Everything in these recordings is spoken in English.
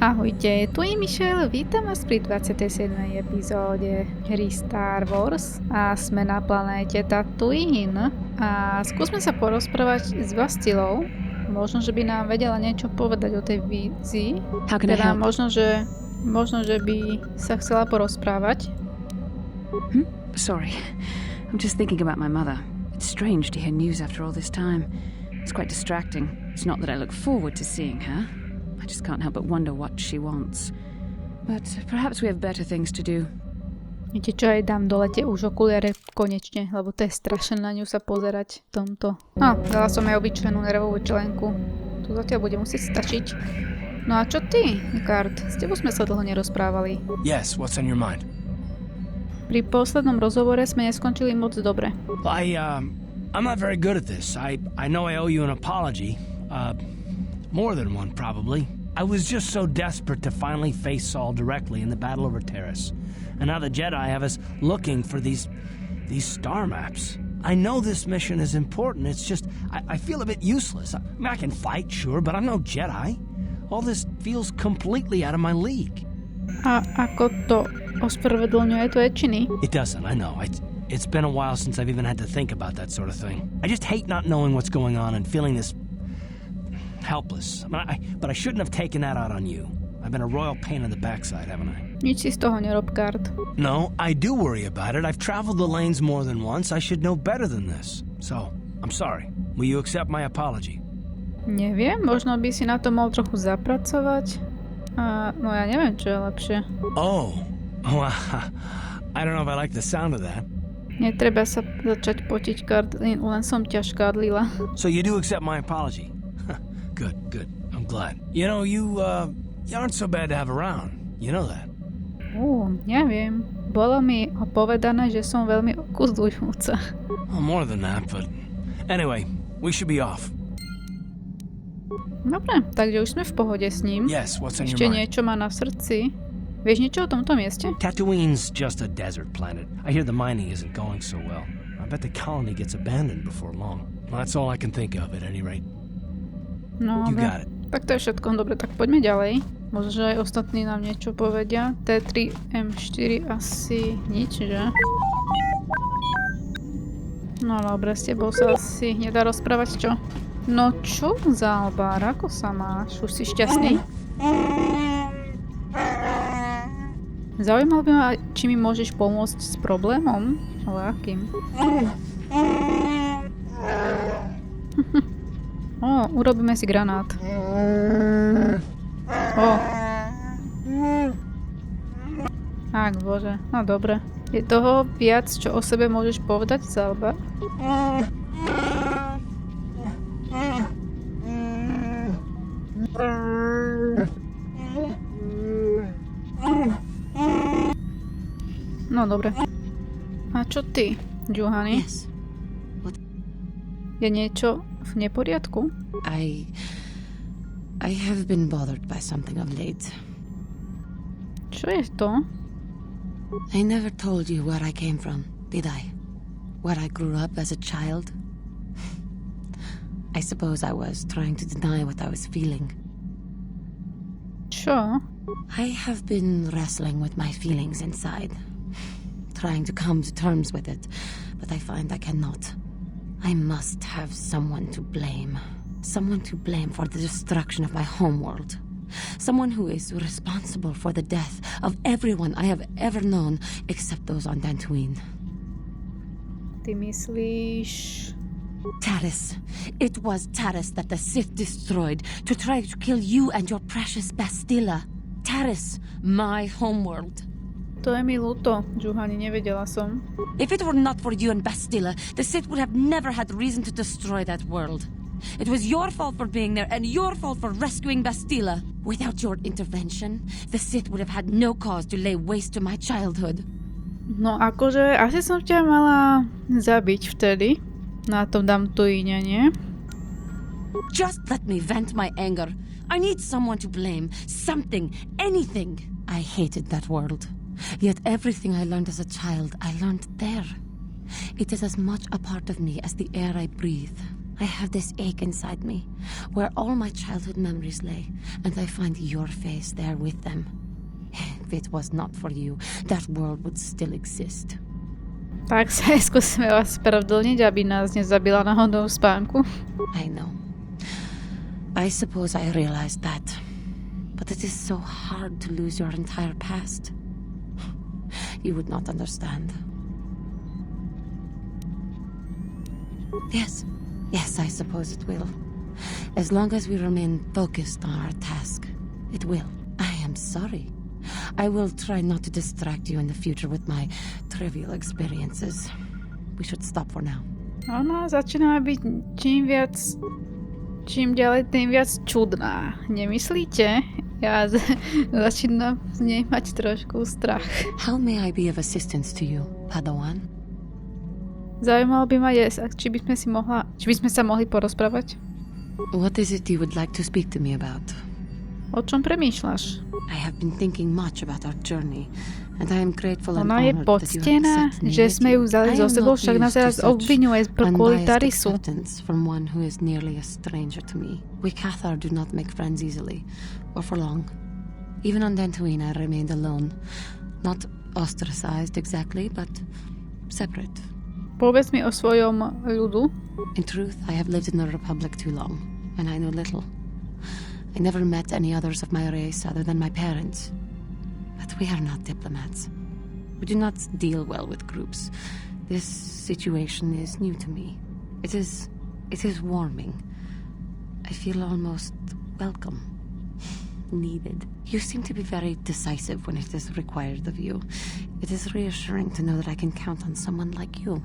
Ahojte, tu je Michelle, vítam vás pri 27. epizóde hry Star Wars a sme na planéte Tatooine a skúsme sa porozprávať s Bastilou. Možno, že by nám vedela niečo povedať o tej vízii. Teda možno, že by sa chcela porozprávať. Sorry, I'm just thinking about my mother. It's strange to hear news after all this time. It's quite distracting. It's not that I look forward to seeing her. I just can't help but wonder what she wants. But perhaps we have better things to do. Viete čo, aj dám do lete už okuliare konečne, lebo to je strašné na ňu sa pozerať v tomto. Dala som aj obyčajnú nervovú členku. To zatiaľ bude musieť stačiť. No a čo ty, Rikard? S tebou sme sa dlho nerozprávali. Yes, what's on your mind? Pri poslednom rozhovore sme neskončili moc dobre. I'm not very good at this. I know I owe you an apology. More than one, probably. I was just so desperate to finally face Saul directly in the battle over Terrace. And now the Jedi have us looking for these star maps. I know this mission is important. It's just, I feel a bit useless. I mean, I can fight, sure, but I'm no Jedi. All this feels completely out of my league. A ako to ospravedlňuje tvoje činy? It doesn't, I know. It's been a while since I've even had to think about that sort of thing. I just hate not knowing what's going on and feeling this helpless. But I shouldn't have taken that out on you. I've been a royal pain in the backside, haven't I? Nič si z toho nerob, Kart. No, I do worry about it. I've traveled the lanes more than once. I should know better than this. So, I'm sorry. Will you accept my apology? Neviem, možno by si na to mal trochu zapracovať. No ja neviem, čo je lepšie. I don't know if I like the sound of that. Netreba sa začať potiť, Kart, len som ťa škádlila. So you do accept my apology? Good. I'm glad. You know, you aren't so bad to have around. You know that. Neviem. Bolo mi povedané, že som veľmi okuzujúca. Well, more than that, but anyway, we should be off. Dobre, takže už sme v pohode s ním. Yes, what's on your Ešte mind? niečo má na srdci. Vieš niečo o tomto mieste? Tatooine's just a desert planet. I hear the mining isn't going so well. I bet the colony gets abandoned before long. Well, that's all I can think of at any rate. No, You got it. Tak to je všetko. Dobre, tak poďme ďalej. Možno, že aj ostatní nám niečo povedia. T3M4 asi nič, že? No dobre, s tebou sa asi nedá rozprávať, čo? No čo, Zálbar, ako sa máš? Už si šťastný? Zaujímal by ma, či mi môžeš pomôcť s problémom? Ale akým? Urobíme si granát. Ach, bože, no dobre. Je toho viac, čo o sebe môžeš povedať, Zálbar? No dobre. A čo ty, Juhani? Yes. Je niečo v neporiadku? I have been bothered by something of late. Čo je to? I never told you where I came from, did I? Where I grew up as a child? I suppose I was trying to deny what I was feeling. Čo? I have been wrestling with my feelings inside, trying to come to terms with it, but I find I cannot. I must have someone to blame. Someone to blame for the destruction of my homeworld. Someone who is responsible for the death of everyone I have ever known, except those on Tatooine. Ty myslíš... Taris. It was Taris that the Sith destroyed to try to kill you and your precious Bastila. Taris, my homeworld. To je mi ľúto, Juhani, nevedela som. If it were not for you and Bastila, the Sith would have never had reason to destroy that world. It was your fault for being there and your fault for rescuing Bastila. Without your intervention, the Sith would have had no cause to lay waste to my childhood. No akože, asi som ťa mala zabiť vtedy. Na tom Tatooine, nie? Just let me vent my anger. I need someone to blame. Something. Anything. I hated that world. Yet everything I learned as a child, I learned there. It is as much a part of me as the air I breathe. I have this ache inside me, where all my childhood memories lay, and I find your face there with them. If it was not for you, that world would still exist. Tak sa skúsime vás spravedlniť, aby nás nezabila náhodou v spánku. I know. I suppose I realized that. But it is so hard to lose your entire past. You would not understand. Yes, I suppose it will. As long as we remain focused on our task, it will. I am sorry. I will try not to distract you in the future with my trivial experiences. We should stop for now. Ona začína byť čím ďalej, tým viac čudná. Nemyslíte? Ja začínam z nej mať trošku strach. How may I be of assistance to you, Padawan? Zaujímalo by ma či by sme sa mohli porozprávať? What is it you would like to speak to me about? O čom premýšľaš? I have been thinking much about our journey, and I am grateful and Ona je honored that you have poctená, accepted me že with sme you. ju vzali I so am sebou, not však nás used to teraz such obviňuje kvôli unbiased Tarisu. acceptance from one who is nearly a stranger to me. We Cathar do not make friends easily, or for long. Even on Tatooine, I remained alone. Not ostracized exactly, but separate. Povedz mi o svojom ľudu. In truth, I have lived in the Republic too long, and I know little. I never met any others of my race other than my parents. But we are not diplomats. We do not deal well with groups. This situation is new to me. It is warming. I feel almost welcome. Needed. You seem to be very decisive when it is required of you. It is reassuring to know that I can count on someone like you.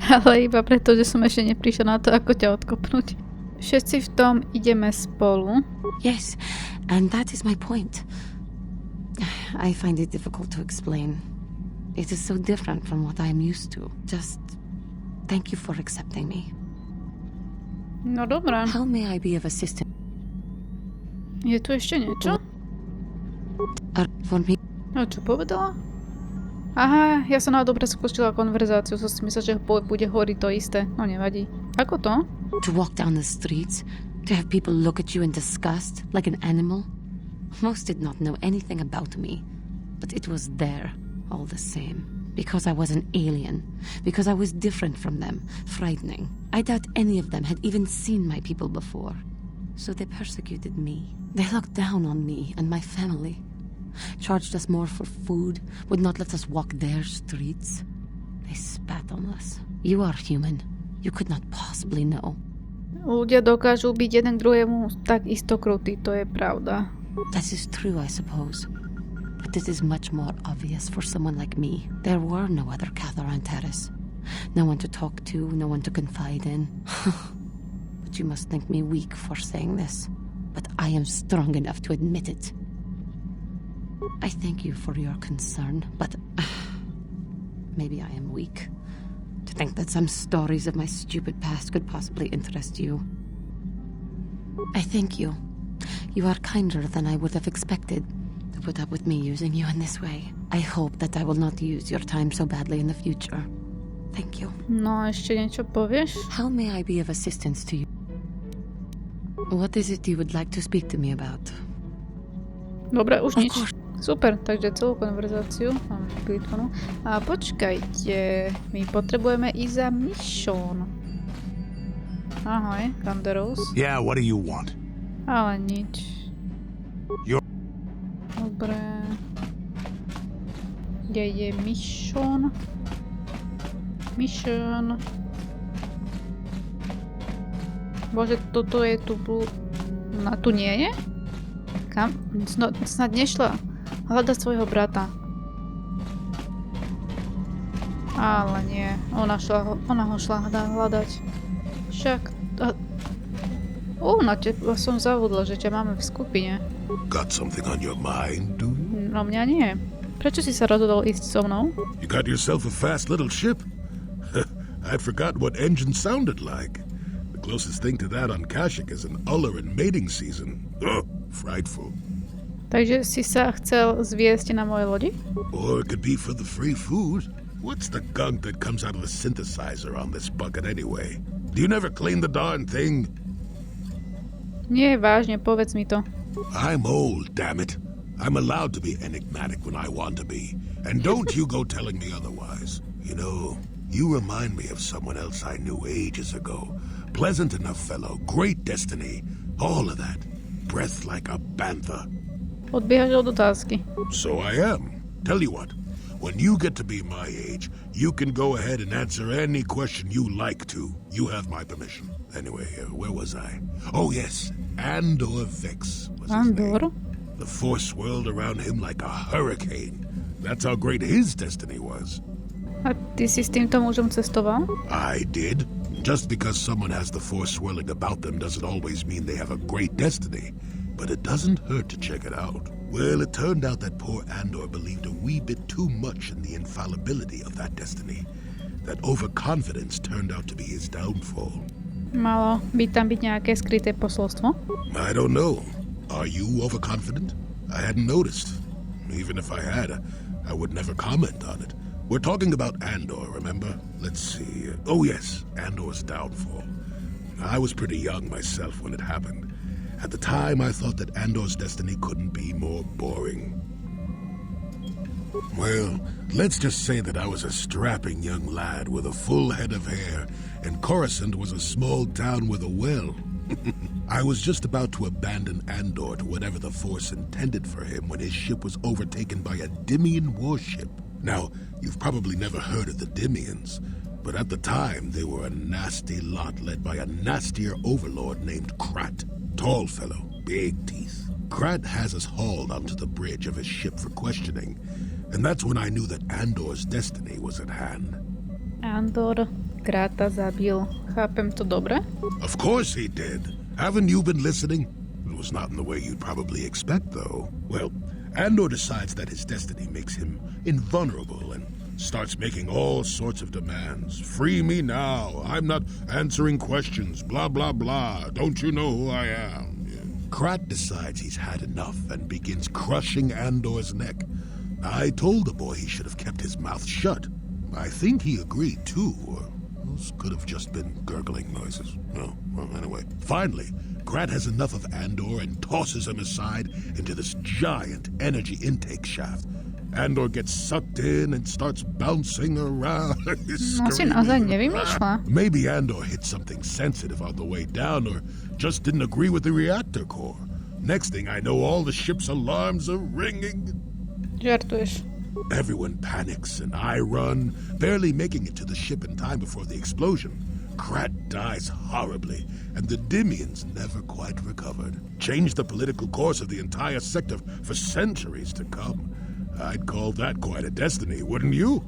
Ale iba preto, že som ešte neprišla na to, ako ťa odkopnúť. Všetci v tom ideme spolu. Yes, and that is my point. I find it difficult to explain. It is so different from what I am used to. Just thank you for accepting me. No dobrá. How may I be of assistance? Je tu ešte niečo? For me? A čo povedala? Aha, ja som náhodou preskočila konverzáciu, som si myslela, že bude hovoriť to isté. No nevadí. Ako to? To walk down the streets, to have people look at you in disgust, like an animal. Most did not know anything about me, but it was there, all the same. Because I was an alien, because I was different from them, frightening. I doubt any of them had even seen my people before. So they persecuted me. They looked down on me and my family. Charged us more for food, would not let us walk their streets. They spat on us. You are human. You could not possibly know. Ľudia dokážu byť jeden druhému tak isto krutí, to je pravda. That is true, I suppose. But it is much more obvious for someone like me. There were no other Cathar on Terrace. No one to talk to, no one to confide in. But you must think me weak for saying this. But I am strong enough to admit it. I thank you for your concern, but maybe I am weak. To think that some stories of my stupid past could possibly interest you. I thank you. You are kinder than I would have expected to put up with me using you in this way. I hope that I will not use your time so badly in the future. Thank you. No, ešte niečo povieš? How may I be of assistance to you? What is it you would like to speak to me about? Dobre, už Of nič. course. Super, takže celú konverzáciu mám vyplýtvanú. A počkajte, my potrebujeme ísť za mission. Ahoj, Kanderos. Yeah, what do you want? Ale nič. You're- Dobre. Kde je mission? Mission. Bože, toto je tu... Tu nie je? Kam? Snad nešla hľadať svojho brata. Ale nie. Ona ho šla hľadať. Však... na teba som zavudla, že ťa máme v skupine. Got something on your mind, do you? No mňa nie. Prečo si sa rozhodol ísť so mnou? You got yourself a fast little ship? I'd forgotten what engine sounded like. The closest thing to that on Kashyyyk is an uller in mating season. Oh, frightful. Takže si sa chcel zviesť na mojej lodi? Or it could be for the free food. What's the gunk that comes out of the synthesizer on this bucket anyway? Do you never clean the darn thing? Nie, vážne, povedz mi to. I'm old, damn it. I'm allowed to be enigmatic when I want to be. And don't you go telling me otherwise. You know, you remind me of someone else I knew ages ago. Pleasant enough fellow, great destiny, all of that. Breath like a bantha. Odbiehaš od otázky. So I am. Tell you what, when you get to be my age, you can go ahead and answer any question you like to. You have my permission. Anyway, where was I? Oh yes, Andor Vex was his name. Andor? The force swirled around him like a hurricane. That's how great his destiny was. A ty si s týmto mužom cestoval? I did. Just because someone has the force swirling about them doesn't always mean they have a great destiny. But it doesn't hurt to check it out. Well, it turned out that poor Andor believed a wee bit too much in the infallibility of that destiny. That overconfidence turned out to be his downfall. Malo by tam byť nejaké skryté posolstvo? I don't know. Are you overconfident? I hadn't noticed. Even if I had, I would never comment on it. We're talking about Andor, remember? Let's see. Oh yes, Andor's downfall. I was pretty young myself when it happened. At the time, I thought that Andor's destiny couldn't be more boring. Well, let's just say that I was a strapping young lad with a full head of hair, and Coruscant was a small town with a well. I was just about to abandon Andor to whatever the Force intended for him when his ship was overtaken by a Dimian warship. Now, you've probably never heard of the Dimians, but at the time they were a nasty lot led by a nastier overlord named Krat. Tall fellow, big teeth. Krat has us hauled onto the bridge of his ship for questioning, and that's when I knew that Andor's destiny was at hand. Andor Krata zabil. Chápem to dobre? Of course he did. Haven't you been listening? It was not in the way you'd probably expect, though. Well, Andor decides that his destiny makes him invulnerable and starts making all sorts of demands. Free me now. I'm not answering questions. Blah, blah, blah. Don't you know who I am? Krat decides he's had enough and begins crushing Andor's neck. I told the boy he should have kept his mouth shut. I think he agreed, too, or those could have just been gurgling noises. Oh, well, anyway. Finally, Krat has enough of Andor and tosses him aside into this giant energy intake shaft. Andor gets sucked in and starts bouncing around. No si naozaj nevymýšľa. Maybe Andor hit something sensitive on the way down or just didn't agree with the reactor core. Next thing I know, all the ship's alarms are ringing. Žartuješ. Everyone panics and I run, barely making it to the ship in time before the explosion. Krat dies horribly, and the Dimians never quite recovered. Changed the political course of the entire sector for centuries to come. I'd call that quite a destiny, wouldn't you?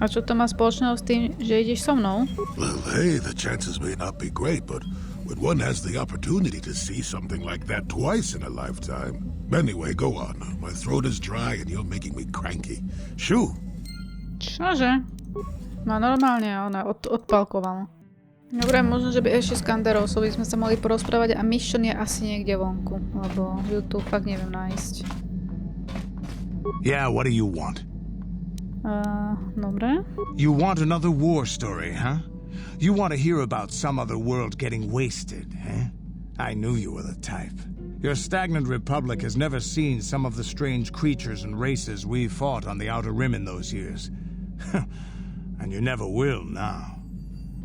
A čo to má spoločného s tým, že ideš so mnou? Well, hey, the chances may not be great, but when one has the opportunity to see something like that twice in a lifetime. Anyway, go on. My throat is dry and you're making me cranky. Shoo! Čože? No normálne, ona odpalkovala. Dobre, možno, že by ešte s Kandarosovi sme sa mohli porozprávať a Mission je asi niekde vonku, lebo ju tu fakt neviem nájsť. Yeah, what do you want? Dobre. You want another war story, huh? You want to hear about some other world getting wasted, eh? I knew you were the type. Your stagnant republic has never seen some of the strange creatures and races we fought on the Outer Rim in those years. And you never will now.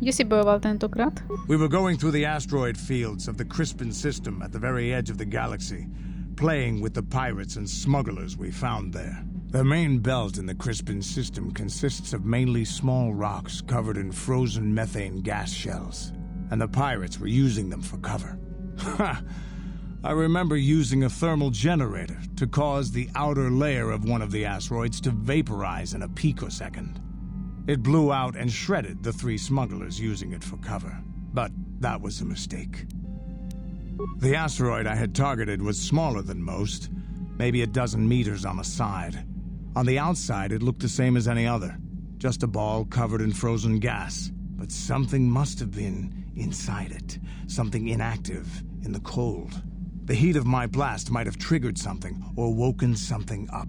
Kde si bojoval tentokrát? We were going through the asteroid fields of the Crispin system at the very edge of the galaxy, playing with the pirates and smugglers we found there. The main belt in the Crispin system consists of mainly small rocks covered in frozen methane gas shells, and the pirates were using them for cover. Ha! I remember using a thermal generator to cause the outer layer of one of the asteroids to vaporize in a picosecond. It blew out and shredded the 3 smugglers using it for cover, but that was a mistake. The asteroid I had targeted was smaller than most, maybe a dozen meters on a side. On the outside, it looked the same as any other, just a ball covered in frozen gas. But something must have been inside it, something inactive in the cold. The heat of my blast might have triggered something or woken something up.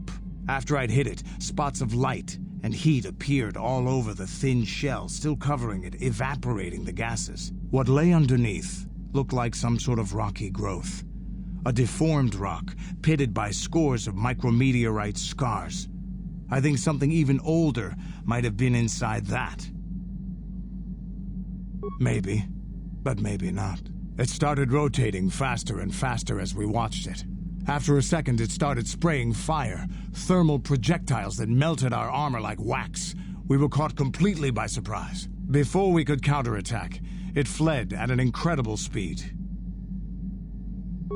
After I'd hit it, spots of light and heat appeared all over the thin shell, still covering it, evaporating the gases. What lay underneath looked like some sort of rocky growth. A deformed rock, pitted by scores of micrometeorite scars. I think something even older might have been inside that. Maybe, but maybe not. It started rotating faster and faster as we watched it. After a second, it started spraying fire, thermal projectiles that melted our armor like wax. We were caught completely by surprise. Before we could counterattack, it fled at an incredible speed.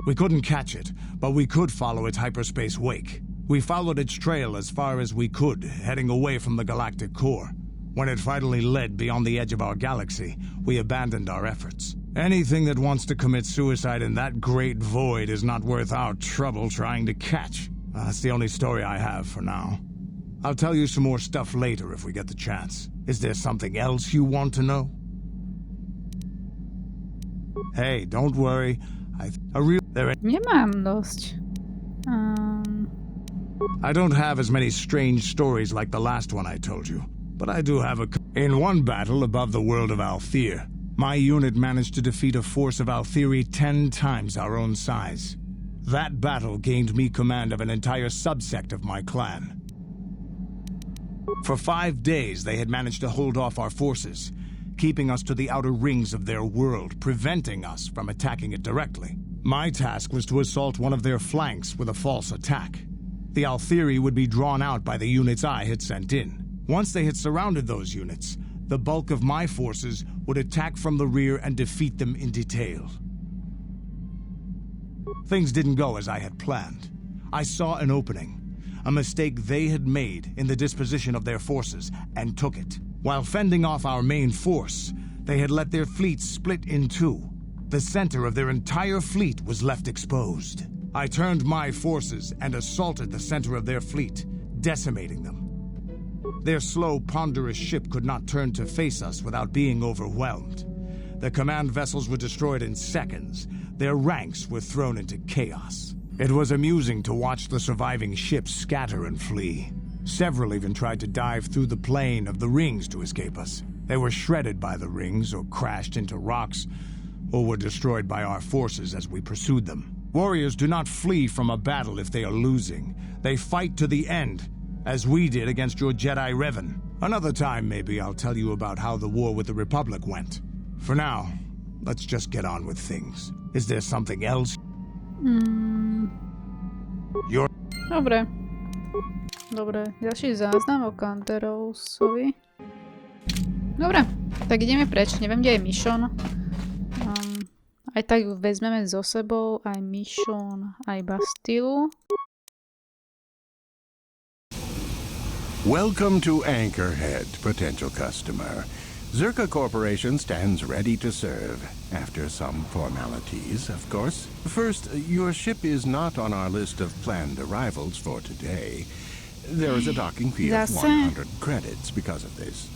We couldn't catch it, but we could follow its hyperspace wake. We followed its trail as far as we could, heading away from the galactic core. When it finally led beyond the edge of our galaxy, we abandoned our efforts. Anything that wants to commit suicide in that great void is not worth our trouble trying to catch. That's the only story I have for now. I'll tell you some more stuff later if we get the chance. Is there something else you want to know? Hey, don't worry. Nemám dosť. I don't have as many strange stories like the last one I told you, but I do have a... In one battle above the world of Althir, my unit managed to defeat a force of Althiri 10 times our own size. That battle gained me command of an entire subsect of my clan. For 5 days, they had managed to hold off our forces, keeping us to the outer rings of their world, preventing us from attacking it directly. My task was to assault one of their flanks with a false attack. The Althiri would be drawn out by the units I had sent in. Once they had surrounded those units, the bulk of my forces would attack from the rear and defeat them in detail. Things didn't go as I had planned. I saw an opening, a mistake they had made in the disposition of their forces, and took it. While fending off our main force, they had let their fleet split in two. The center of their entire fleet was left exposed. I turned my forces and assaulted the center of their fleet, decimating them. Their slow, ponderous ship could not turn to face us without being overwhelmed. The command vessels were destroyed in seconds. Their ranks were thrown into chaos. It was amusing to watch the surviving ships scatter and flee. Several even tried to dive through the plane of the rings to escape us. They were shredded by the rings or crashed into rocks, or were destroyed by our forces as we pursued them. Warriors do not flee from a battle if they are losing. They fight to the end, as we did against your Jedi Revan. Another time, maybe, I'll tell you about how the war with the Republic went. For now, let's just get on with things. Is there something else? Dobre, ďalší záznam o Kanterousovi. Dobre, tak ideme preč, neviem, kde je Mission. Aj tak vezmeme so sebou aj Mission, aj Bastilu. Welcome to Anchorhead, potential customer. Zerka Corporation stands ready to serve, after some formalities, of course. First, your ship is not on our list of planned arrivals for today. There is a docking fee of 100 credits because of this.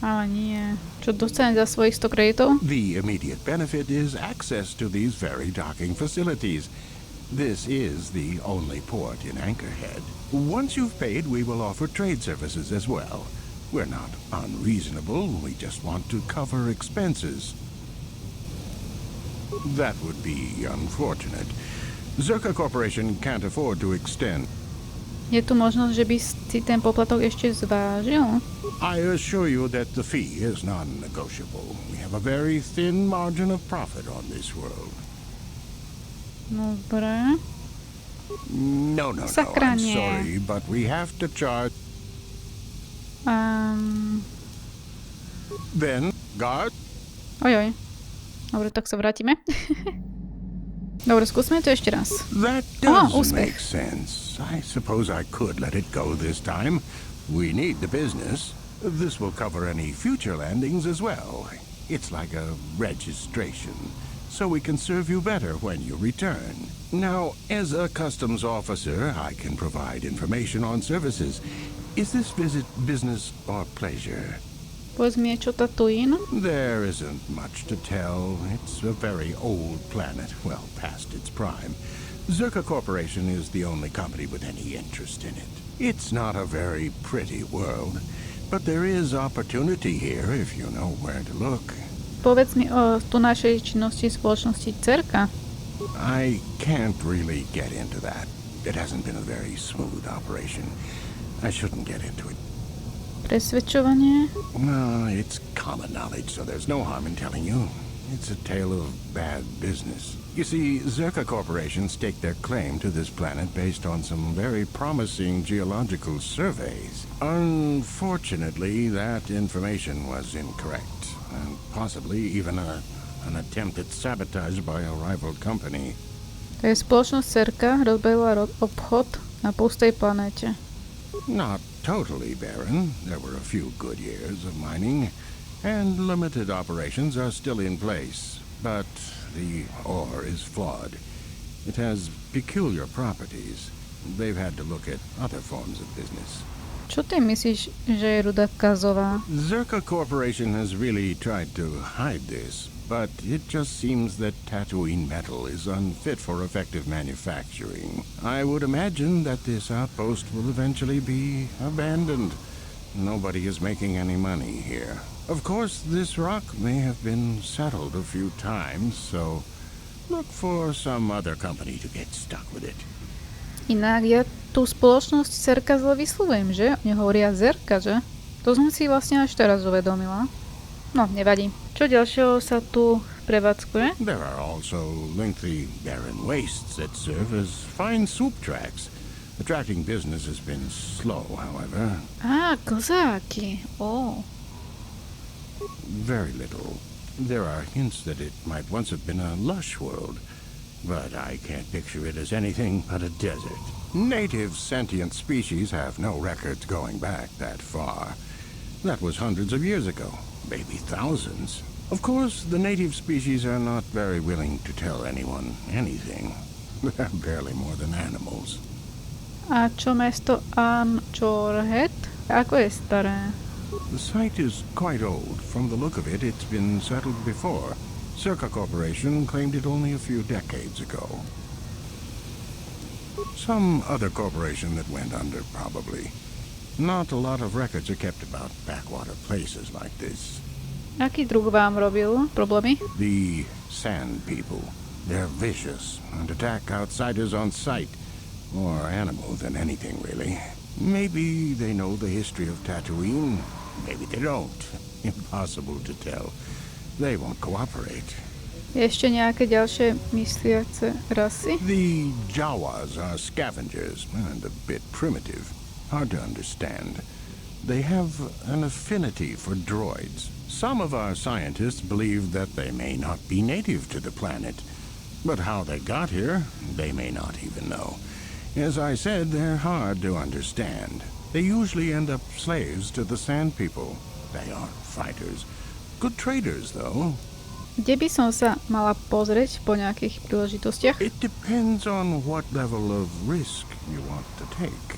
Ale nie. Čo dostanem za svojich 100 kreditov? The immediate benefit is access to these very docking facilities. This is the only port in Anchorhead. Once you've paid, we will offer trade services as well. We're not unreasonable, we just want to cover expenses. That would be unfortunate. Zerka Corporation can't afford to extend. Je tu možnosť, že by si ten poplatok ešte zvážil? I assure you that the fee is non-negotiable. We have a very thin margin of profit on this world. Dobre. No, I'm sorry, but we have to charge... Then, guard... Ojoj. Dobre, tak sa vrátime. Dobre, skúsme to ešte raz. That does make sense. I suppose I could let it go this time. We need the business. This will cover any future landings as well. It's like a registration, so we can serve you better when you return. Now, as a customs officer, I can provide information on services. Is this visit business or pleasure? Povedz mi niečo Tatooine. There isn't much to tell. It's a very old planet, well past its prime. Zerka Corporation is the only company with any interest in it. It's not a very pretty world, but there is opportunity here if you know where to look. Povedz mi o tu našej činnosti spoločnosti Cerka. I can't really get into that. It hasn't been a very smooth operation. I shouldn't get into it. Presvedčovanie. No, it's common knowledge, so there's no harm in telling you. It's a tale of bad business. You see, Zerka Corporation staked their claim to this planet based on some very promising geological surveys. Unfortunately, that information was incorrect, and possibly even an attempt at sabotage by a rival company. To je spoločnosť Cerka rozbehla obchod na pustej planéte. Not totally barren. There were a few good years of mining, and limited operations are still in place. But the ore is flawed. It has peculiar properties. They've had to look at other forms of business. Čo ty myslíš, že je ruda kazová? Zerka Corporation has really tried to hide this, but it just seems that Tatooine metal is unfit for effective manufacturing. I would imagine that this outpost will eventually be abandoned. Nobody is making any money here. Of course, this rock may have been settled a few times, so look for some other company to get stuck with it. Inak ja tú spoločnosť Cerka zle vyslovujem, že? Oni hovoria Zerka, že? To som si vlastne až teraz uvedomila. No, nevadí. Čo ďalšieho sa tu prevádzkuje? There are also lengthy barren wastes that serve as fine soup tracks. Attracting business has been slow, however. Á, kozáky. Ó. Very little. There are hints that it might once have been a lush world, but I can't picture it as anything but a desert. Native sentient species have no records going back that far. That was hundreds of years ago, maybe thousands. Of course, the native species are not very willing to tell anyone anything. They're barely more than animals. A čo mesto Anchorhead? Ako je staré? The site is quite old. From the look of it, it's been settled before. Zerka Corporation claimed it only a few decades ago. Some other corporation that went under, probably. Not a lot of records are kept about backwater places like this. Aký druh vám robil problémy? The Sand People. They're vicious and attack outsiders on sight. More animal than anything, really. Maybe they know the history of Tatooine. Maybe they don't. Impossible to tell. They won't cooperate. Ešte nejaké ďalšie mysliace rasy? The Jawas are scavengers and a bit primitive. Hard to understand. They have an affinity for droids. Some of our scientists believe that they may not be native to the planet. But how they got here, they may not even know. As I said, they're hard to understand. They usually end up slaves to the Sand People. They aren't fighters. Good traders, though. Kde by som sa mala pozrieť po nejakých príležitostiach? It depends on what level of risk you want to take.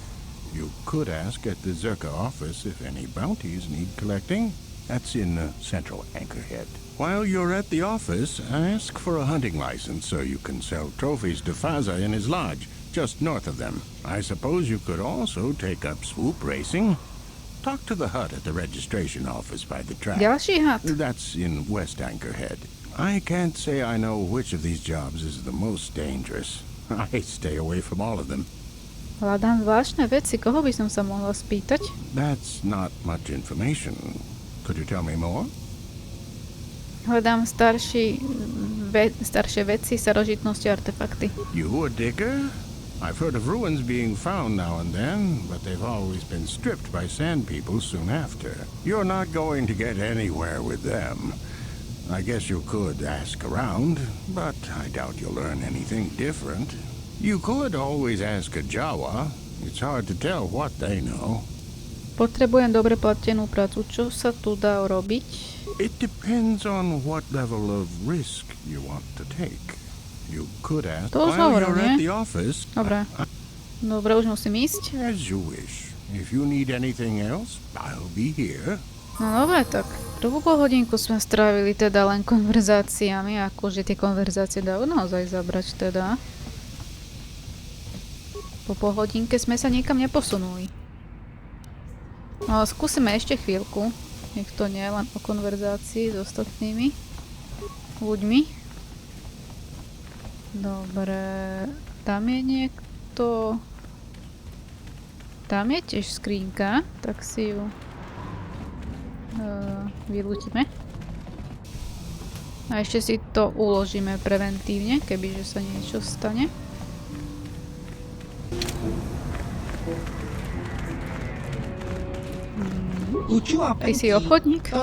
You could ask at the Zerka office if any bounties need collecting. That's in central Anchorhead. While you're at the office, ask for a hunting license so you can sell trophies to Faza in his lodge, just north of them. I suppose you could also take up swoop racing. Talk to the hut at the registration office by the track. Ďalší had. That's in West Anchorhead. I can't say I know which of these jobs is the most dangerous. I stay away from all of them. Hľadám zvláštne veci. Koho by som sa mohla spýtať? That's not much information. Could you tell me more? Hľadám staršie veci, starožitnosti, artefakty. You a digger? I've heard of ruins being found now and then, but they've always been stripped by Sand People soon after. You're not going to get anywhere with them. I guess you could ask around, but I doubt you'll learn anything different. You could always ask a Jawa. It's hard to tell what they know. Potrebujem dobre platenú prácu. Čo sa tu dá robiť? It depends on what level of risk you want to take. You could ask To už while hovoril, you're at nie? the office. Dobre. Dobre, už musím ísť. As you wish. If you need anything else, I'll be here. No dobre, tak prvú polhodinku sme strávili teda len konverzáciami, akože tie konverzácie dajú naozaj zabrať teda. Po polhodinke sme sa niekam neposunuli. No, skúsime ešte chvíľku. Nech to nie je len o konverzácii s ostatnými ľuďmi. Dobre. Tam je niekto... Tam je tiež skrínka. Tak si ju... vylútime. A ešte si to uložíme preventívne, kebyže sa niečo stane. Ty si obchodník?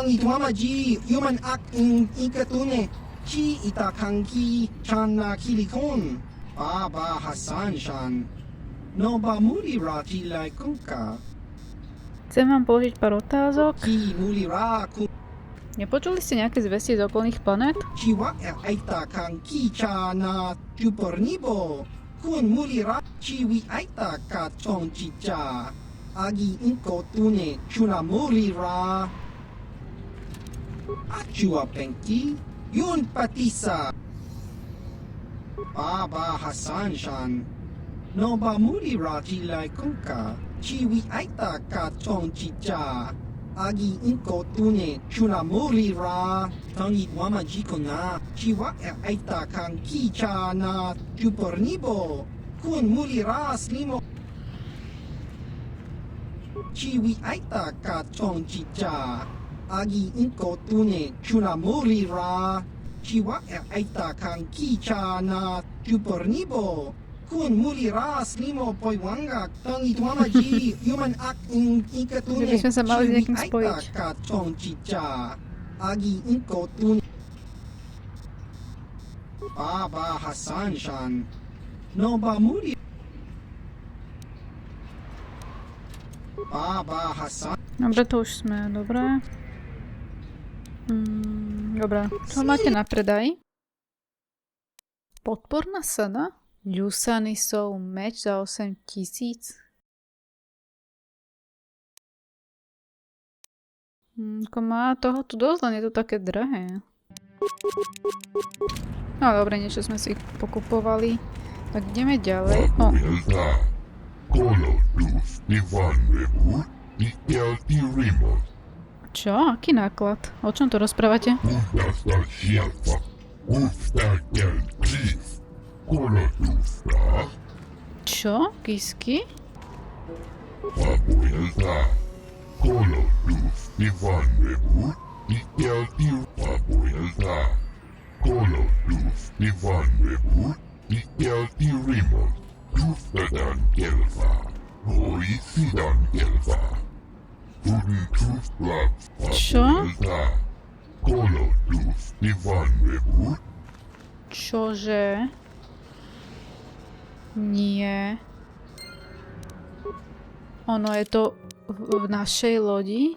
Chcem vám položiť pár otázok. Nepočuli ste nejaké zvesti z okolných planét? Agi inko tune chuna muri ra tangi wama jikona chiwa aita kan kicha na chupornibo kun muri ra slimo chiwi aita ka chong chicha agi inko tune chuna muri ra chiwa aita kan kicha na chupornibo kun muri ra slimo poiwanga tangi wama ji human ak inkatune Že by sme sa mali s niekým spojiť. agi inko tune Baba Hassan Shan no ba muri Baba Hassan Dobre, to už sme, dobré. Dobre, čo máte na predaj? Podporná sada? Ľusanisov meč za 8000. Ako má toho tu dosť, len je to také drahé. No dobre, niečo sme si pokupovali. Tak ideme ďalej. O. Čo? Aký náklad? O čom to rozprávate? Čo? Kisky? Čo? Čože? Nie. Ono je to v našej lodi?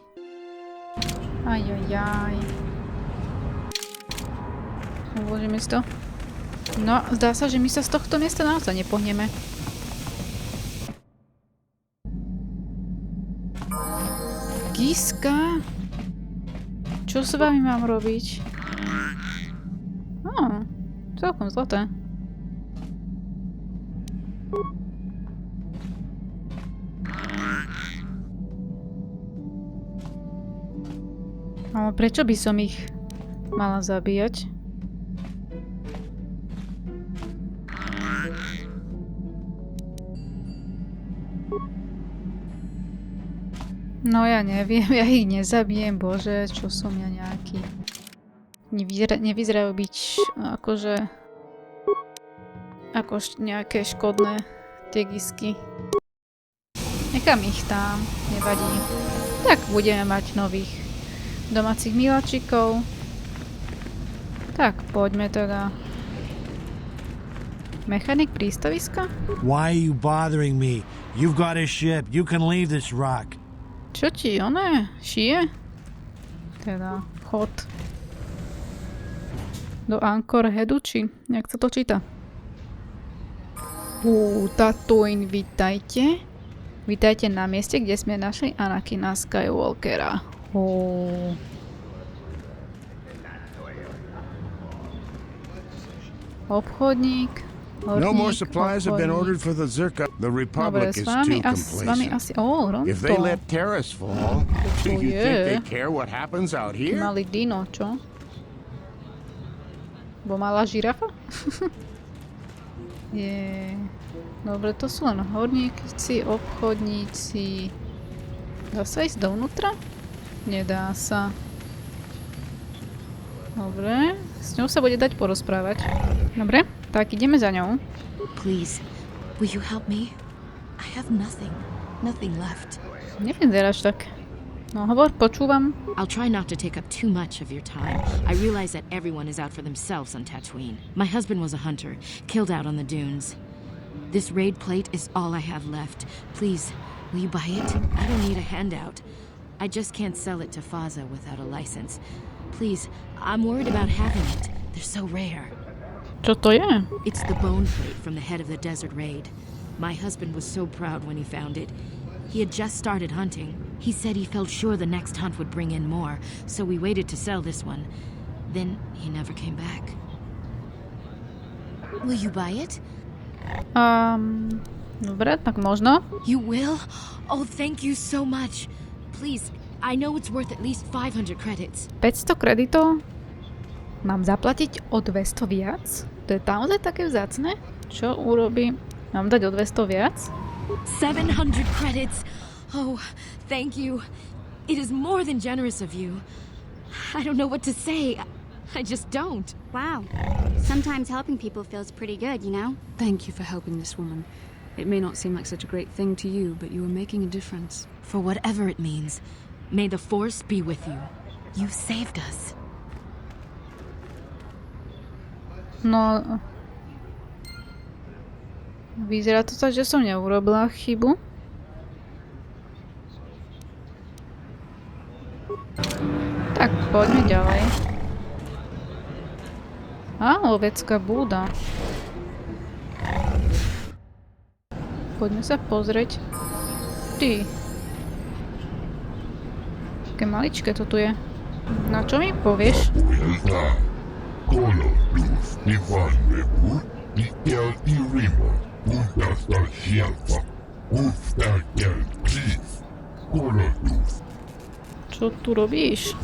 Ajajaj. Uložíme si to. No, zdá sa, že my sa z tohto miesta naozaj nepohneme. Kiska? Čo s vami mám robiť? Celkom zlaté. Ale prečo by som ich mala zabíjať? No ja neviem, ja ich nezabijem, bože, čo som ja nejaký. Nevyzerajú byť akože ako nejaké škodné tie gisky. Nechám ich tam, nevadí. Tak budeme mať nových domácich miláčikov. Tak, poďme teda. Mechanik prístaviska? Why are you bothering me? You've got a ship. You can leave this rock. Čo ti, oné? Šije? Teda, chod. Do Anchorheadu, či? Jak sa to číta? Tatooine, vítajte. Vítajte na mieste, kde sme našli Anakina Skywalkera. Obchodník. No more supplies have been ordered for the Zerka. The Dobre, Republic s is vami, too s vami complacent. asi... Ronto. If they let Terrace fall, do you think they je. care what happens out here? Malý dino, čo? Bo malá žirafa? Je... Dobre, to sú len horníci, obchodníci... Dá sa ísť dovnútra? Nedá sa. Dobre, s ňou sa bude dať porozprávať. Dobre, tak ideme za ňou. Please, will you help me? I have nothing left. Nevyzeráš tak. No hovor, počúvam. I'll try not to take up too much of your time. I realize that everyone is out for themselves on Tatooine. My husband was a hunter, killed out on the dunes. This raid plate is all I have left. Please, will you buy it? I don't need a handout. I just can't sell it to Faza without a license. Please, I'm worried about having it. They're so rare. Čo to je? It's the bone plate from the head of the desert raid. My husband was so proud when he found it. He had just started hunting. He said he felt sure the next hunt would bring in more, so we waited to sell this one. Then he never came back. Will you buy it? Dobre, tak možno. You will? Oh, thank you so much. Please, I know it's worth at least 500 credits. 500 kreditov? Mám zaplatiť o 200 viac? To je naozaj také vzácne? Čo urobím? Mám dať o 200 viac? 700 credits. Oh, thank you. It is more than generous of you. I don't know what to say. I just don't. Wow. Sometimes helping people feels pretty good, you know? Thank you for helping this woman. It may not seem like such a great thing to you, but you are making a difference. For whatever it means, may the Force be with you. You saved us. No... Vyzerá to tak, že som neurobila chybu. Tak, poďme ďalej. Ovecká búda. Poďme sa pozrieť. Ty. Také maličké to tu je. Na čo mi povieš? Čo tu robíš?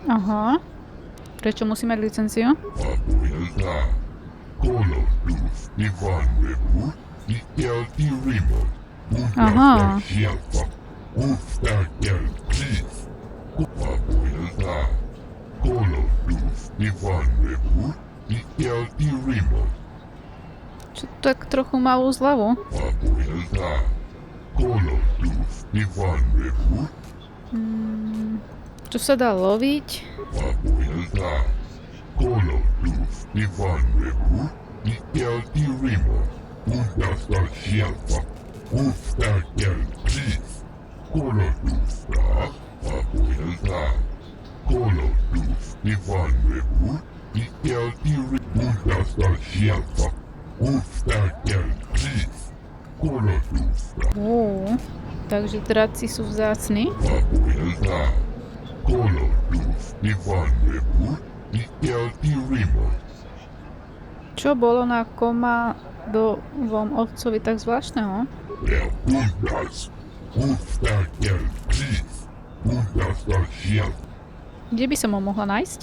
Aha. Prečo musí mať licenciu? Aha. Čo tak trochu malú zľavu? Čo sa dá loviť? Takže draci sú vzácni. Čo bolo na komandovom otcovi tak zvláštneho? Kde by som ho mohla nájsť?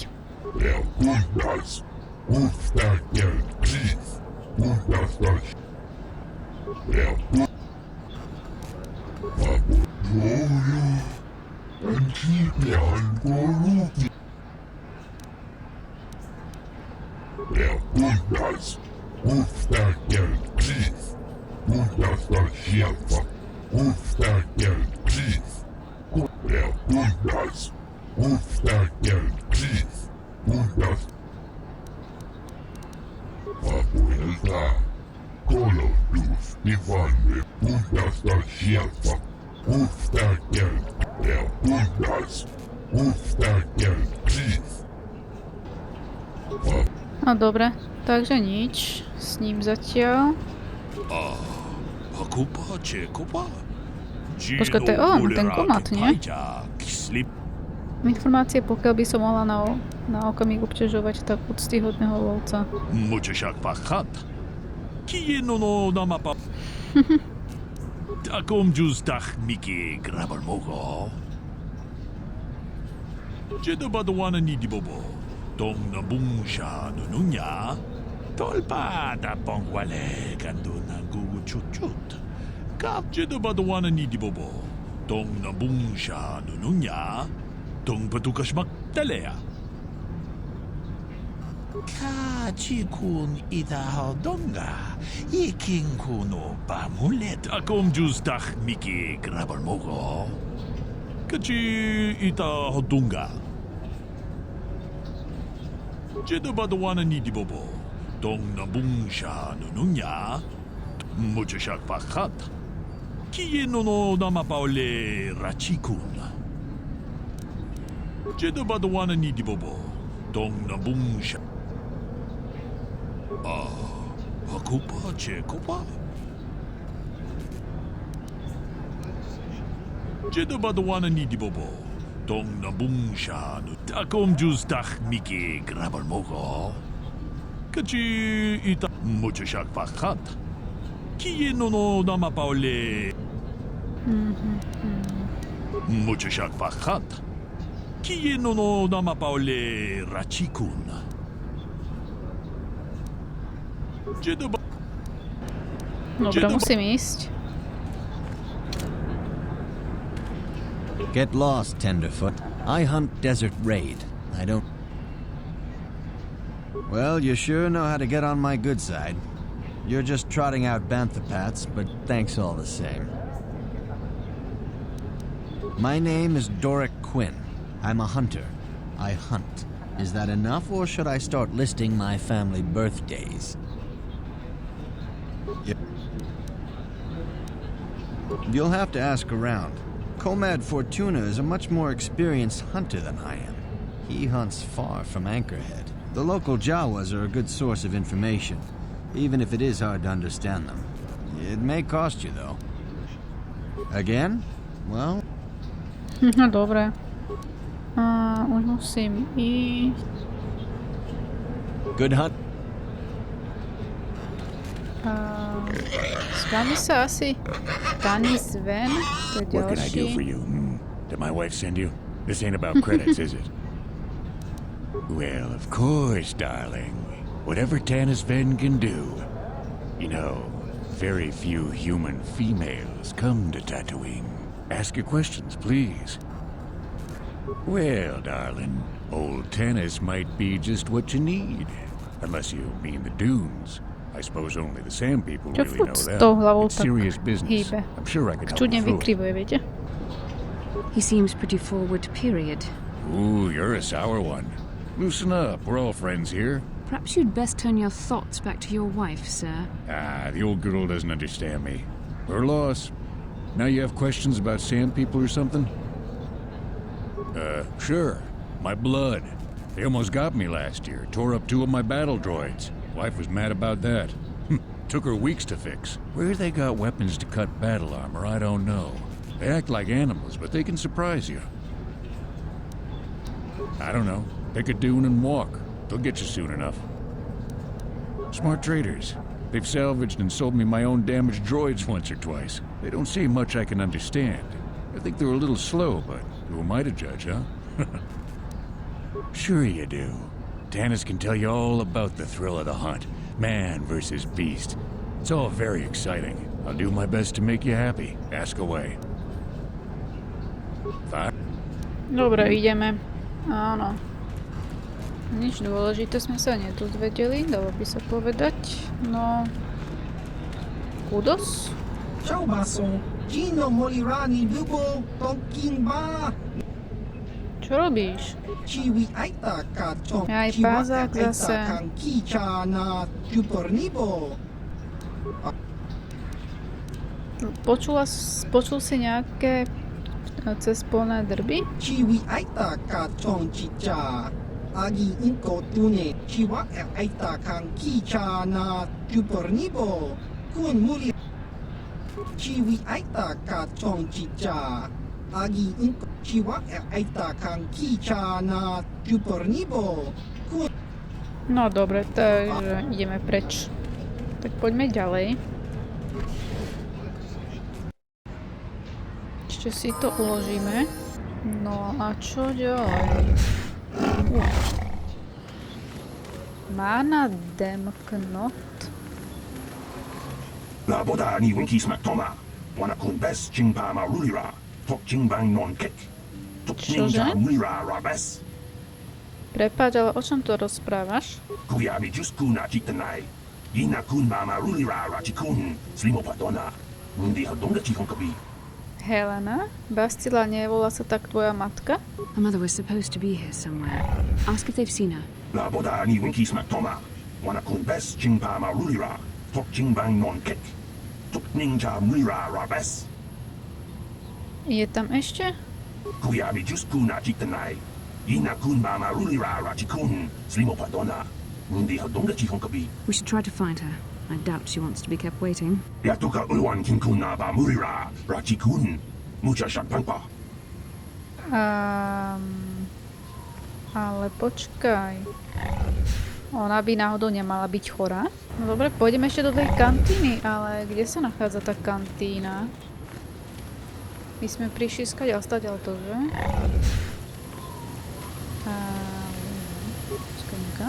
No dobre, takže nič s ním zatiaľ. A Počkaj, to je on, ten komat, nie? Informácie, pokiaľ by som mohla na okamih obťažovať tak úctyhodného lovca. Takom justach miki grabal mogo. Jedobadwana ni dibobo. Tong nabungsha nununya. Tolpa da pongwale kando na guguchut. Kap jedobadwana ni dibobo. Tong nabungsha nununya. Tong patukas magtalea. Kachikun itahodonga. Iking kuno pamulet. Akom justach miki grabal mogo. Kachi itahodonga. Jedobadwana ni dibobo. Tong nabungsha nununya. Muchashak pakat. Kieno no namapaule rachikun. Jedobadwana ni dibobo. Tong nabungsha. Hakupa chekupa. Jedobadwana ni dibobo. Tong nabungsha no takom justach miki grabal mogo. Kachi ita muchashak pakat. Kieno no namapaule. Muchashak pakat. Kieno no namapaule rachikun. Dobra, musím ísť. Get lost, Tenderfoot. I hunt desert raid. I don't... Well, you sure know how to get on my good side. You're just trotting out banthapats, but thanks all the same. My name is Doric Quinn. I'm a hunter. I hunt. Is that enough, or should I start listing my family birthdays? You'll have to ask around. Comad Fortuna is a much more experienced hunter than I am. He hunts far from Anchorhead. The local Jawas are a good source of information, even if it is hard to understand them. It may cost you, though. Again? Well... No dobre. Už musím ísť. Good hunt. Spravíme sa asi Tanis Ven, to je ďalší. What can I do for you? Did my wife send you? This ain't about credits, is it? Well, of course, darling. Whatever Tanis Ven can do. You know, very few human females come to Tatooine. Ask your questions, please. Well, darling, old Tanis might be just what you need. Unless you mean the dunes. I suppose only the sand people really know that. It's serious business. I'm sure I could help you through it. He seems pretty forward, period. Ooh, you're a sour one. Loosen up, we're all friends here. Perhaps you'd best turn your thoughts back to your wife, sir. The old girl doesn't understand me. Her loss. Now you have questions about sand people or something? Sure. My blood. They almost got me last year. Tore up 2 of my battle droids. Wife was mad about that. Took her weeks to fix. Where they got weapons to cut battle armor, I don't know. They act like animals, but they can surprise you. I don't know. Pick a dune and walk. They'll get you soon enough. Smart traders. They've salvaged and sold me my own damaged droids once or twice. They don't say much I can understand. I think they're a little slow, but who am I to judge, huh? Sure you do. Tanis can tell you all about the thrill of the hunt. Man versus beast. It's all very exciting. I'll do my best to make you happy. Ask away. Dobre, ideme. Áno. Nič dôležité sme sa nedozvedeli, dalo by sa povedať. No... Kudos? Čau, baso. Gino Molirani Lubo Tonkin Ba. Čo robíš? Chiwi aita ka chong. Aj pázak zase. Kicha na Jupornibo. Počul si nejaké cespolné drby? Chiwi aita ka chong chicha. Agi inko tune. Chiwa aita kan kicha na Jupornibo. Kun muli. ชีวิไอตากาจองจิจาอากีอินชีวะไอตาคังคีชาna čupornibo. No dobre, takže ideme preč. Tak poďme ďalej. Ešte si to uložíme. No a čo ďalej? Mána demknot. La boda ni winki smak toma. Wana kun bes chingpa ma rulira. Tok chingbang non kek. Tok ninja mira rabes. Prepáč, ale o čom to rozprávaš? Kuyabi jusku na chitanai. Yina kun ma rulira rachikun. Slimo patona. Mundi hadonga chihonkabi. Helena? Bastila, nevolá sa tak tvoja matka? Her mother was supposed to be here somewhere. Ask if they've seen her. La boda ni winki smak toma. Wana kun bes chingpa ma rulira. Tok chingbang non kek. Tok ninja mira rabes. Je tam ešte? Kuyabi jusku na chitanai. Yina kun ma rulira rachikun. Slimo patona. Mundi hadonga chihonkabi. We should try to find her. I doubt she wants to be kept waiting. Yatuka ulwan kinkun na ba murira rachikun. Mucha shakpanpa. Ale počkaj. Ona by náhodou nemala byť chorá? No dobre, pôjdeme ešte do tej kantíny, ale kde sa nachádza tá kantína? My sme prišli skadiaľ stadiaľ to, že? Počkajka.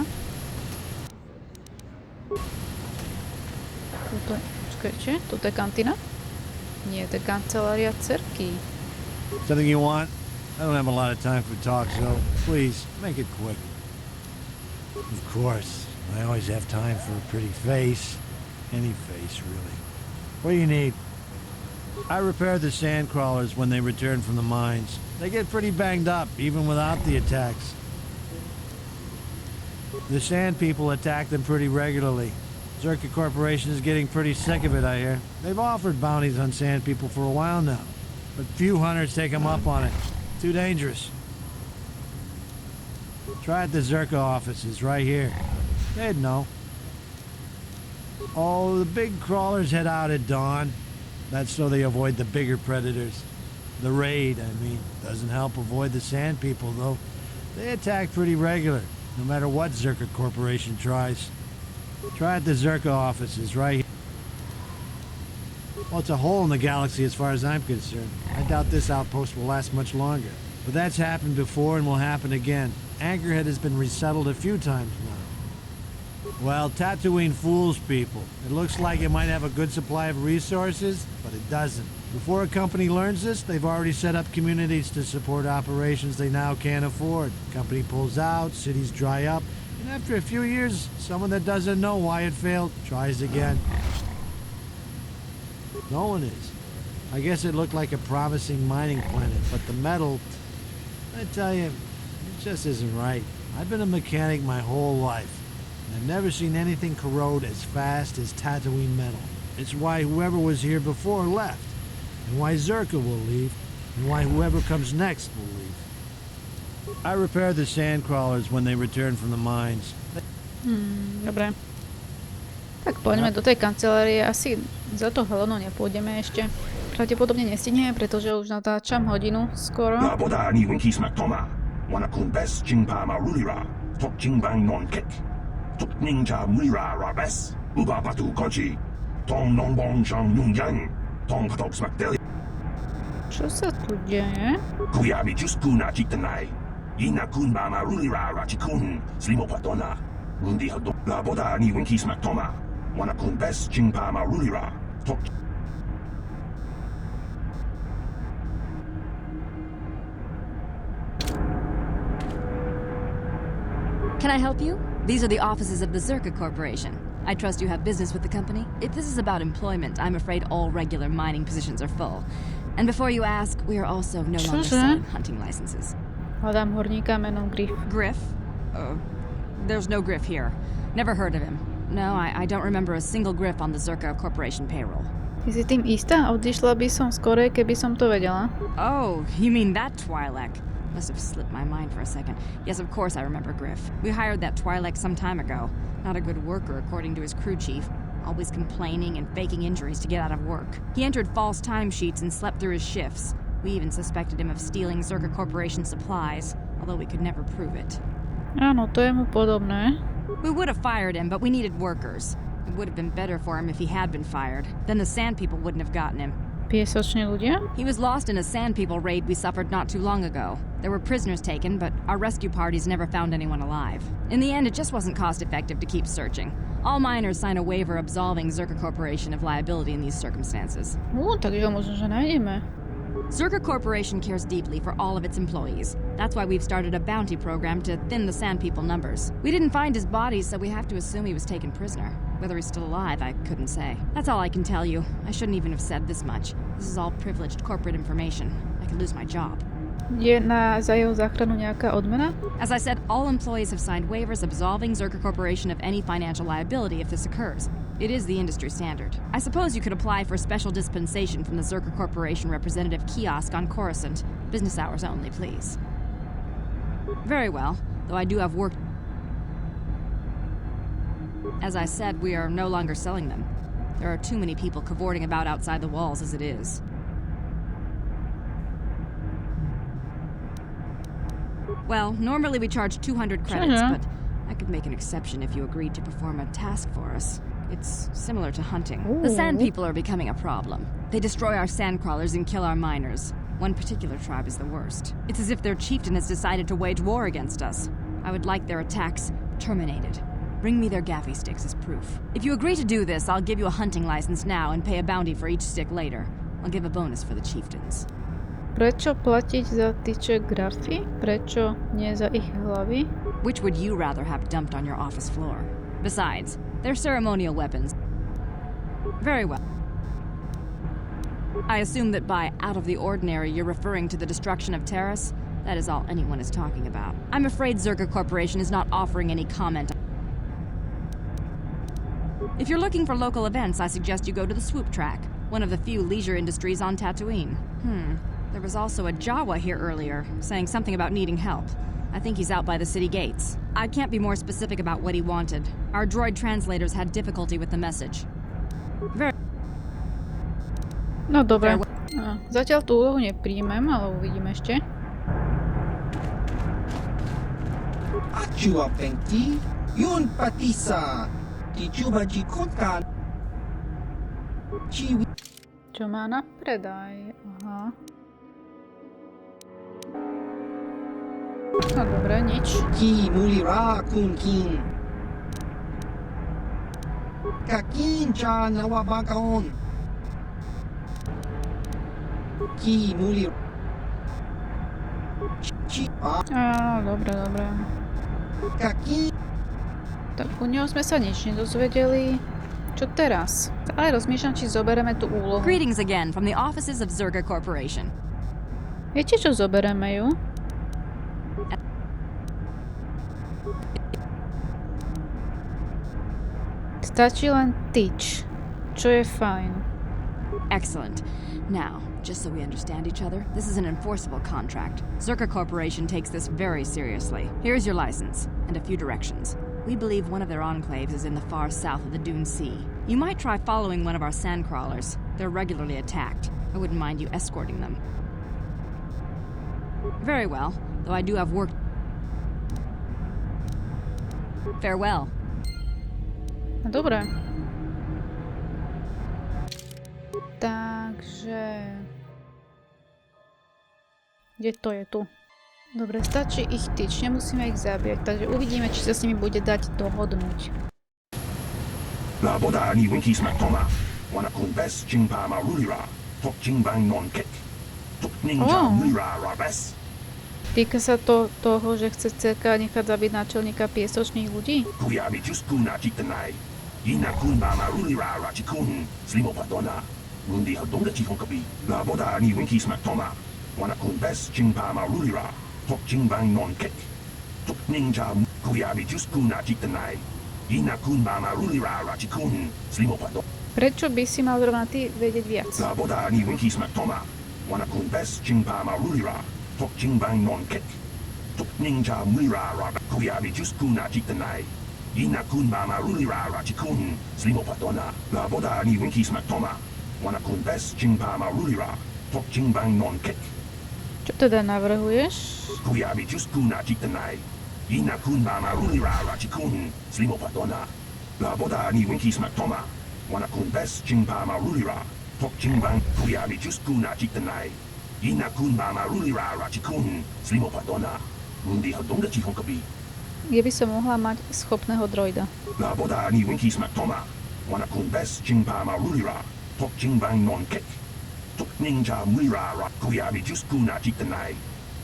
Počkajte, toto je kantína? Nie, to je kancelária cerky. Something you want? I don't have a lot of time for talk, so please, make it quick. Of course, I always have time for a pretty face. Any face, really. What do you need? I repair the sand crawlers when they return from the mines. They get pretty banged up, even without the attacks. The sand people attack them pretty regularly. Zerka Corporation is getting pretty sick of it, I hear. They've offered bounties on sand people for a while now, but few hunters take them up on it. Too dangerous. Try at the Zerka offices right here. They'd know. Oh, the big crawlers head out at dawn. That's so they avoid the bigger predators. The raid, I mean. Doesn't help avoid the sand people, though. They attack pretty regular, no matter what Zerka Corporation tries. Try at the Zerka offices right here. Well, it's a hole in the galaxy as far as I'm concerned. I doubt this outpost will last much longer. But that's happened before and will happen again. Anchorhead has been resettled a few times now. Well, Tatooine fools people. It looks like it might have a good supply of resources, but it doesn't. Before a company learns this, they've already set up communities to support operations they now can't afford. Company pulls out, cities dry up, and after a few years, someone that doesn't know why it failed tries again. No one is. I guess it looked like a promising mining planet, but the metal, I tell you, it just isn't right. I've been a mechanic my whole life, and I've never seen anything corrode as fast as Tatooine metal. It's why whoever was here before left, and why Zerka will leave, and why whoever comes next will leave. I repair the sand crawlers when they return from the mines. Dobre. Tak poďme do tej kancelárie. Asi za to Helenu nepôjdeme ešte. Pravdepodobne nestihneme, pretože už natáčam hodinu skoro. Čo sa tu deje? Can I help you? These are the offices of the Zerka Corporation. I trust you have business with the company. If this is about employment, I'm afraid all regular mining positions are full. And before you ask, we are also no longer selling hunting licenses. Hľadám horníka menom Griff. Griff? There's no Griff here. Never heard of him. No, I don't remember a single Griff on the Zerka Corporation payroll. Ty si tým istá? Odišla by som skorej, keby som to vedela. Oh, you mean that Twi'lek? Must have slipped my mind for a second. Yes, of course I remember Griff. We hired that Twi'lek some time ago. Not a good worker, according to his crew chief. always complaining and faking injuries to get out of work. He entered false timesheets and slept through his shifts. We even suspected him of stealing Zerka Corporation supplies, although we could never prove it. Áno, to je mu podobné. We would have fired him, but we needed workers. It would have been better for him if he had been fired. Then the Sand People wouldn't have gotten him. Piesoční ľudia? He was lost in a Sand People raid we suffered not too long ago. There were prisoners taken, but our rescue parties never found anyone alive. In the end, it just wasn't cost-effective to keep searching. All miners sign a waiver absolving Zerka Corporation of liability in these circumstances. Tak ho možno, že nájdeme. Zerka Corporation cares deeply for all of its employees. That's why we've started a bounty program to thin the Sand People numbers. We didn't find his body, so we have to assume he was taken prisoner. Whether he's still alive, I couldn't say. That's all I can tell you. I shouldn't even have said this much. This is all privileged corporate information. I could lose my job. Je za jeho záchranu nejaká odmena? As I said, all employees have signed waivers absolving Zerka Corporation of any financial liability if this occurs. It is the industry standard. I suppose you could apply for special dispensation from the Zerka Corporation representative kiosk on Coruscant. Business hours only, please. Very well, though I do have work. As I said, we are no longer selling them. There are too many people cavorting about outside the walls as it is. Well, normally we charge 200 credits, but I could make an exception if you agreed to perform a task for us. It's similar to hunting. Ooh. The Sand People are becoming a problem. They destroy our sandcrawlers and kill our miners. One particular tribe is the worst. It's as if their chieftain has decided to wage war against us. I would like their attacks terminated. Bring me their gaffy sticks as proof. If you agree to do this, I'll give you a hunting license now and pay a bounty for each stick later. I'll give a bonus for the chieftains. Prečo platiť za tyče grafy? Prečo nie za ich hlavy? Which would you rather have dumped on your office floor? Besides, they're ceremonial weapons. Very well. I assume that by out of the ordinary you're referring to the destruction of Terrace? That is all anyone is talking about. I'm afraid Zerka Corporation is not offering any comment. If you're looking for local events, I suggest you go to the Swoop Track, one of the few leisure industries on Tatooine. There was also a Jawa here earlier, saying something about needing help. I think he's out by the city gates. I can't be more specific about what he wanted. Our droid translators had difficulty with the message. No dobre. Zatiaľ tú úlohu nepríjmem, ale uvidíme ešte. Achua penti, yun patisa. Tichuba jikonkan. Chiwi. Čo má na predaj? Aha. No dobre, nič. Ki mulira kunkin. Kakin cha nawabakaon. Ki mulira. Dobre, dobre. Kakin. Tak u neho sme sa nič nedozvedeli. Čo teraz? Ale rozmýšľam, či zoberieme tú úlohu. Greetings again from the offices of Zerka Corporation. Viete čo, zoberieme ju? Stačí len tyč, čo je fajn. Excellent. Now, just so we understand each other, this is an enforceable contract. Zerka Corporation takes this very seriously. Here's your license, and a few directions. We believe one of their enclaves is in the far south of the Dune Sea. You might try following one of our sandcrawlers. They're regularly attacked. I wouldn't mind you escorting them. Very well, though I do have work. Farewell. Dobre. Takže... Kde to je tu? Dobre, stačí ich tyč, nemusíme ich zabíjať, takže uvidíme, či sa s nimi bude dať dohodnúť. Týka sa to toho, že chce cerka nechať zabiť náčelníka piesočných ľudí? Prečo by si mal zrovna ty vedieť viac? Inakun mama rulira rachikun, slimopatona, la boda ni winki smaktoma, wanakun bes chingpama rulira, tok chingbang non kek. Čo teda navrhuješ? Kuyabi jusku na chiktanai. Inakun mama rulira rachikun, slimopatona, la boda ni winki smaktoma, wanakun bes chingpama rulira, tok chingbang, kuyabi jusku na chiktanai. Inakun mama rulira rachikun, slimopatona, mundi hadonga chihonkabi. Kde by som mohla mať schopného droida? La boda ni winki smaktoma, wanakun bes chingpama rulira, tok chingbang non kek. Tok ninja mura rak kuyabi jusku na chiktanai.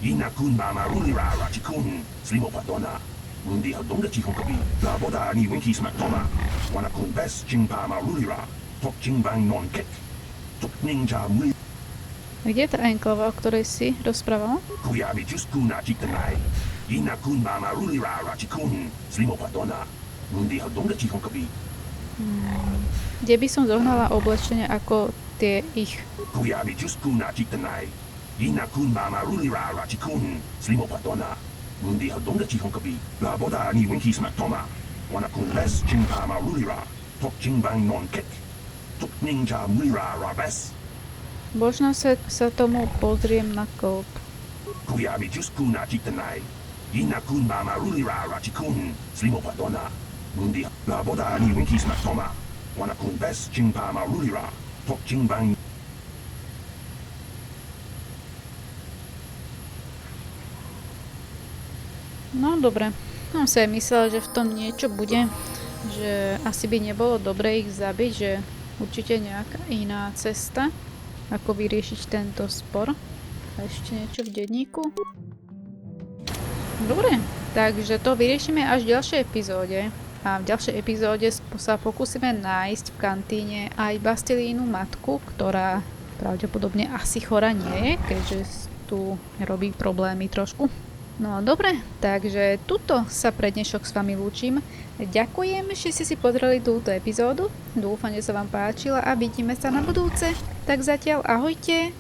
Inakun mama rulira rachikun, slimopatona, mundi hadonga chihonkabi. La boda ni winki smaktoma, wanakun bes chingpama rulira, tok chingbang non kek. Tok ninja mura. Kde je tá enklava, o ktorej si rozprával? Kuyabi jusku na chiktanai. Inakun mama rulira rachikun, slimopatona, mundi hadonga chihonkabi. Kde by som zohnala oblečenie ako tie ich? Kuyabi jusku na chiktanai. Inakun mama rulira rachikun, slimopatona, mundi hadonga chihonkabi. La boda ni winki smaktoma, wanakun bes chingpama rulira, tok chingbang non kek. Tok ninja mura rabes. Možno sa tomu pozriem na kóp. Kuyabi jusku na chiktanai. Inakun mama rulira rachikun, slimopatona, mundi la boda ni winki smaktoma, wanakun bes chingpama rulira, tok chingbang. No dobre, som si aj myslela, že v tom niečo bude, že asi by nebolo dobre ich zabiť, že určite nejaká iná cesta, ako vyriešiť tento spor. A ešte niečo v denníku. Dobre, takže to vyriešime až v ďalšej epizóde. A v ďalšej epizóde sa pokúsime nájsť v kantíne aj Bastilínu matku, ktorá pravdepodobne asi chora nie je, keďže tu robí problémy trošku. No dobre, takže tuto sa pre dnešok s vami lúčim. Ďakujem, že ste si pozreli túto epizódu. Dúfam, že sa vám páčila a vidíme sa na budúce. Tak zatiaľ ahojte.